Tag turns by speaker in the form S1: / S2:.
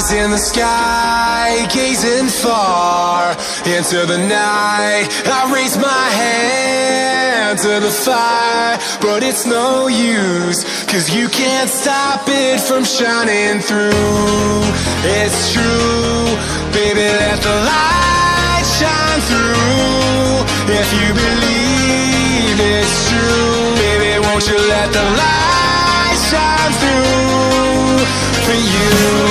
S1: Eyes in the sky, gazing far into the night. I raise my hand to the fire, but it's no use, 'cause you can't stop it from shining through. It's true, baby, let the light shine through. If you believe it's true, baby, won't you let the light shine through for you?